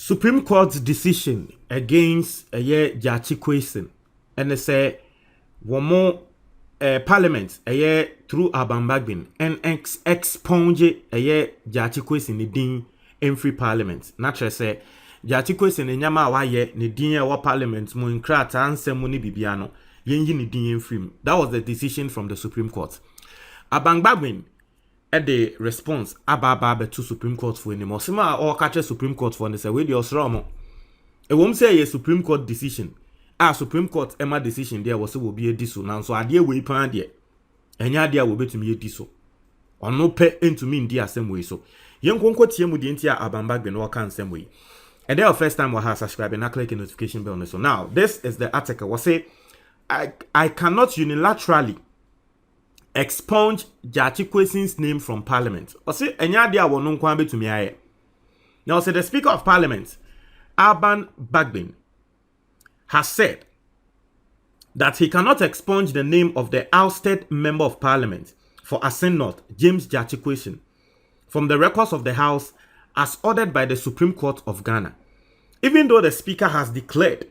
Supreme Court's decision against Gyakye Quayson, and they say one more Parliament through Alban Bagbin and expunge Gyakye Quayson ni din in free Parliament. Naturally say Gyakye Quayson ni nyama waye ni din wa Parliament mo nkrata ansem ni bibiano yenyi ni din in free. That was the decision from the Supreme Court. Alban Bagbin at the response ababa to Supreme Court for anymore. Sima or catch Supreme Court for and say we the osromo. It won't say a Supreme Court decision. Supreme Court Emma decision there was will be a diso now. So idea we pan there. And idea will be to me a diso. Or no pay into me in the same way. So young conquer team with the entire Alban Bagbin or can same way. And there first time we have subscribed and I click the notification bell on this. So now this is the article. Was say I cannot unilaterally expunge Gyakye Quayson's name from Parliament. Or say any idea will not come to me. Now say the Speaker of Parliament, Alban Bagbin, has said that he cannot expunge the name of the ousted Member of Parliament for Asin North, James Gyakye Quayson, from the records of the House as ordered by the Supreme Court of Ghana. Even though the Speaker has declared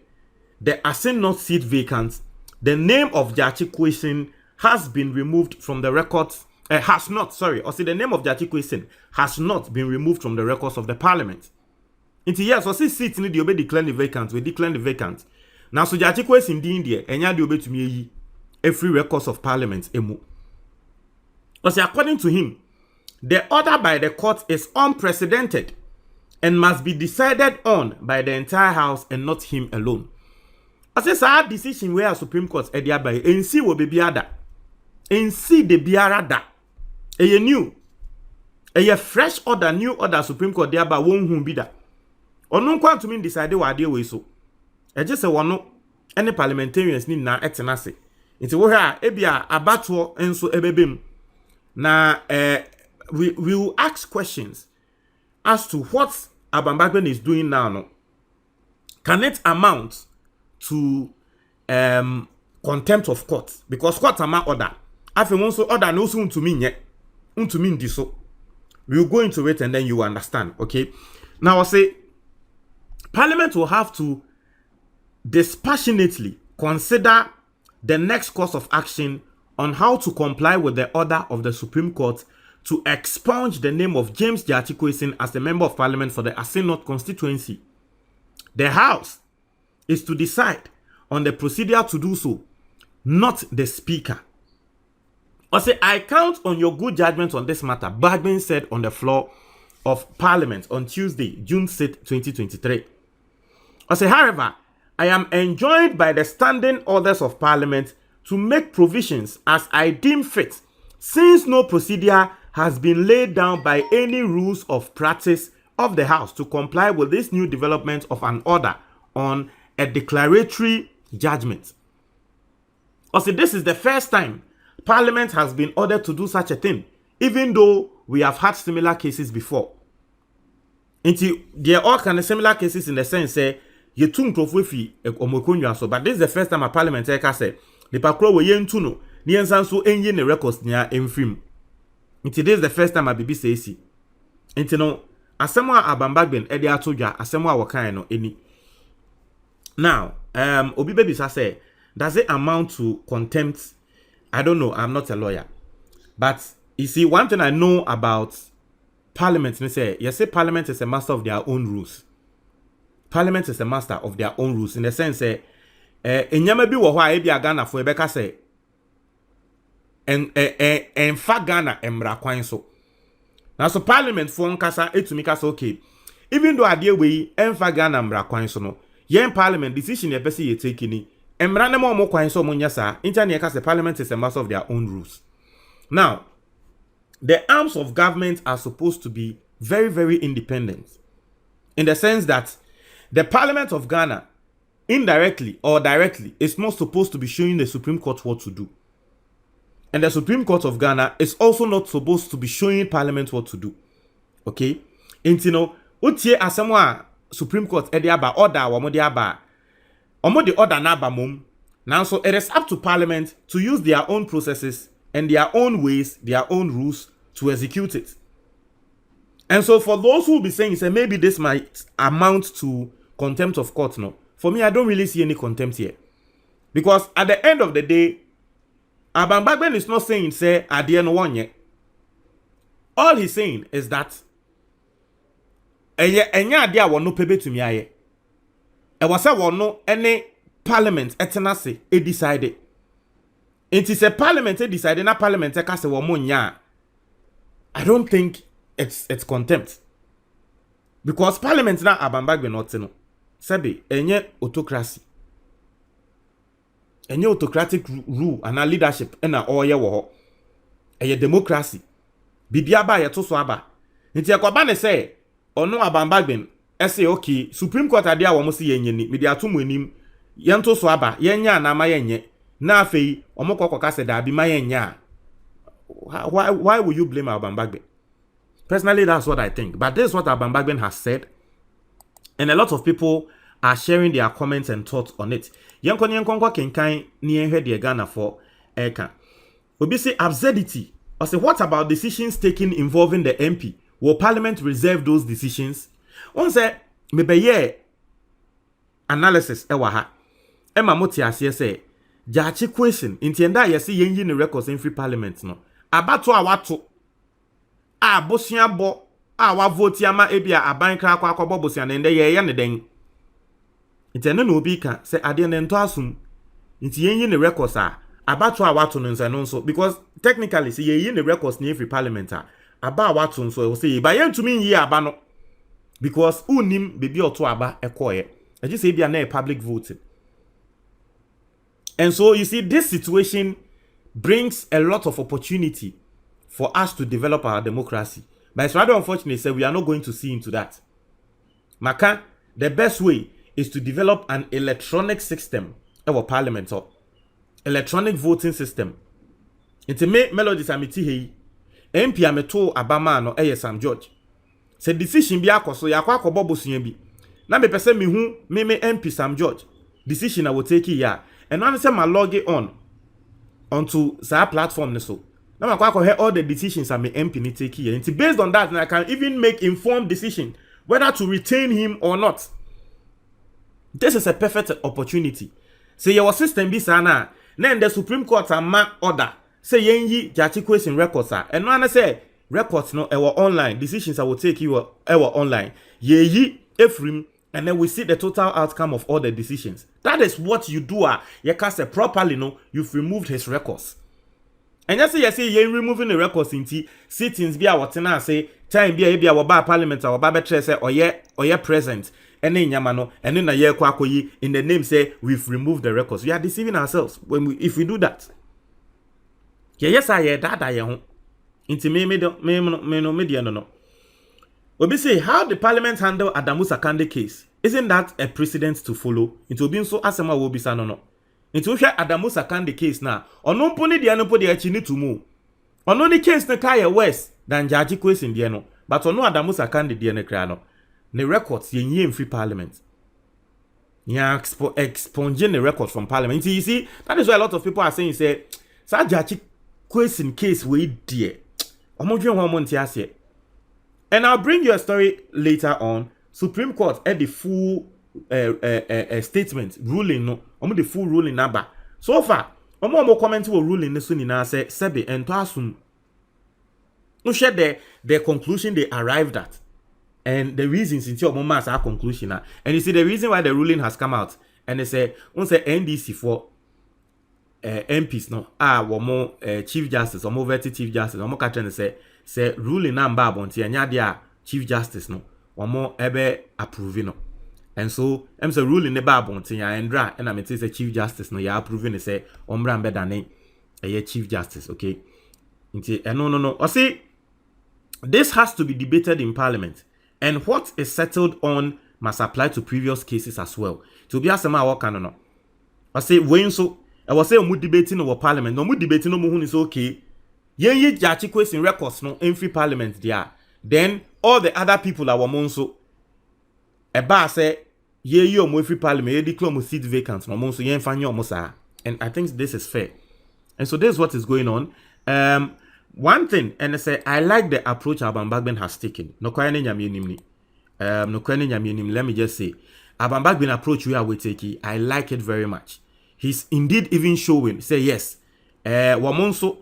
the Asin North seat vacant, the name of Gyakye Quayson has been removed from the records, the name of Gyakye Quayson has not been removed from the records of the Parliament. Into yes, or see seats need to be declared vacant, we declare the vacant. Now, so Gyakye Quayson in India, and ya do to me a free records of Parliament. According to him, the order by the court is unprecedented and must be decided on by the entire House and not him alone. I say, sir, decision where Supreme Court edia by NC will be biada. NC the biarada. A new, a fresh order, new order Supreme Court thereby won't whom be that. Or no quan to mean decide what deal way so. I just say one no any parliamentarians need na etenase. It's wo ha ebia abato enso ebebem. Na we will ask questions as to what Alban Bagbin is doing now. No, can it amount to contempt of court? Because court ama order. If you want to order no soon to mean yet, to mean this so. We'll go into it and then you understand. Okay. Now I say Parliament will have to dispassionately consider the next course of action on how to comply with the order of the Supreme Court to expunge the name of James Gyakye Quayson as the Member of Parliament for the Asin North constituency. The House is to decide on the procedure to do so, not the Speaker. I say, I count on your good judgment on this matter, Bagbin said on the floor of Parliament on Tuesday, June 6, 2023. I say, however, I am enjoined by the standing orders of Parliament to make provisions as I deem fit, since no procedure has been laid down by any rules of practice of the House to comply with this new development of an order on a declaratory judgment. Also, this is the first time Parliament has been ordered to do such a thing, even though we have had similar cases before. There are all kind of similar cases in the sense say you too fi so, but this is the first time a Parliament say the pakro we yentu no ni ensanso enye ne records nia emfim. This is the first time a bibi say si. No asemo a Alban Bagbin e de atodwa asemo a wokan no eni. Now, Obi Baby say, does it amount to contempt? I don't know. I'm not a lawyer. But you see, one thing I know about Parliament, you say Parliament is a master of their own rules. Parliament is a master of their own rules in the sense enyama bi wo ho a e bia Ghana fo e beka say en fa Ghana emra kwan so. Now so Parliament fo nkasa etumi kasa okay. Even though ade we en fa Ghana emra kwan so no, yen Parliament decision e pese ye take ni emra ne mo kwan so mo nya sa. Internet kasa Parliament is a master of their own rules. Now, the arms of government are supposed to be very, very independent in the sense that the Parliament of Ghana, indirectly or directly, is not supposed to be showing the Supreme Court what to do. And the Supreme Court of Ghana is also not supposed to be showing Parliament what to do. Okay? And you know, utie asemwa Supreme Court ediaba order wamodiaba. Omodi order na ba mum. Now so it is up to Parliament to use their own processes and their own ways, their own rules to execute it. And so for those who will be saying, say, maybe this might amount to contempt of court, no. For me, I don't really see any contempt here. Because at the end of the day, Alban Bagbin is not saying, say, I didn't want yet. All he's saying is that enya ade a wono pebe tumi aye. E was say wono any parliament etenase e decide. It is a parliament e decide na parliament e ka se wo mo nya. I don't think it's contempt. Because parliament na Alban Bagbin not no. Sabi enye autocracy. Enye autocratic rule and leadership na oye wo ho. Eye democracy. Bibia ba ye to so aba. Nti ekoba ne say ono Alban Bagbin say okay Supreme Court ade a wo mo se yenye ni me dia to mo anim ye nto so aba yenya na ma yenye na afei omo kokoka se da bi ma yenya. Why will you blame Alban Bagbin? Personally, that's what I think. But this is what Alban Bagbin has said. And a lot of people are sharing their comments and thoughts on it. Yenko kenkan ni enhwe de Ghana for eka. Obi say absurdity. Or say what about decisions taken involving the MP? Will Parliament reserve those decisions? One say maybe yeah analysis ewa ha. Emma moti asiye say Gyakye Quayson intienda yesi yenyi ni records in free Parliament no. Abato awato a bosia bo a wa vote ama ebia aban kra kwa akọbọ bosia na nde ye ne den intene na obi ka se ade ne nto asum nti yenyi ne records a abato awato no nsa no nso because technically se yenyi ne records na every parliament a aba awato nso e say ba yentumi yi aba no because unim bebi oto aba ekoye e just say bia na public voting. And so you see this situation brings a lot of opportunity for us to develop our democracy. But it's rather unfortunate that we are not going to see into that. Maka, the best way is to develop an electronic system of parliament or electronic voting system. It's a melodies amiti hei. MP ameto abama no eye Sam George. Se decision bi akoso ya kwa akobo bosuye bi. Na me pese me hu me MP Sam George. Decision I will take ya. And when I say my log it onto that platform so. Now I hear all the decisions I may MP ni take here. And based on that, I can even make informed decision whether to retain him or not. This is a perfect opportunity. Say your system be sana. Then the Supreme Court ma order. Say yenyi Gyakye Quayson records are. And when I say records no our online decisions I will take you our online. Yeyi Ephraim. And then we see the total outcome of all the decisions. That is what you do. You can say properly, no, you've removed his records. And you say you're removing the records into sittings be our tenant say time be our bar parliament or bar say or yeah present. And then yamano and then a year kwakoyi in the name say we've removed the records. We are deceiving ourselves if we do that. Yes, I hear that I am into me media no. Obi say how the parliament handle Adamu Sakande case. Isn't that a precedent to follow? It will be so asema will be no. It will share Adamu Sakande case now. Ono poni di anopo di achini tumu. Ono the case ne kaya worse than Gyakye Quayson di no. But ono Adamu Sakande di ne kra no. Ne records yenye in free parliament. Ya expunging the records from parliament. You see, that is why a lot of people are saying say, sa Gyakye Quayson case we dear. Omo dwen ho mo ntiase. And I'll bring you a story later on. Supreme Court had the full statement ruling no. The full ruling number. So far, omo comment wo ruling ne so ni na say sebe ento asum. No share the conclusion they arrived at and the reasons into omo mass our conclusion na. And you see the reason why the ruling has come out and they say on say NDC for MPs no womo Chief Justice omo verti Chief Justice omo ka try say ruling number abonti anya dia Chief Justice no womo ebe approve no. And so em say ruling ne ba abonti ya endra and am say Chief Justice no ya approve ne say omra mbe dane Chief Justice, okay? Nti no. I say this has to be debated in Parliament, and what is settled on must apply to previous cases as well. To be asema waka no. I say when so I was say omu debating over Parliament, no mu debating no mu hu is okay. Yenye Gyakye Quayson records no in free Parliament there. Then all the other people are monso. Eba say ye omo free Parliament ye declare mo seat vacant no monso yen fanyo omo sa. And I think this is fair. And so this is what is going on. One thing, and I say I like the approach Alban Bagbin has taken. No kwani nyame nim ni. No kwani nyame nim. Let me just say, Alban Bagbin approach we are we taking. I like it very much. He's indeed even showing. Say yes. Wamonso,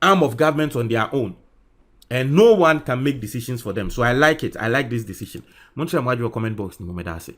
arm of government on their own, and no one can make decisions for them. So I like it. I like this decision. Montreal, comment box ni mo me da say.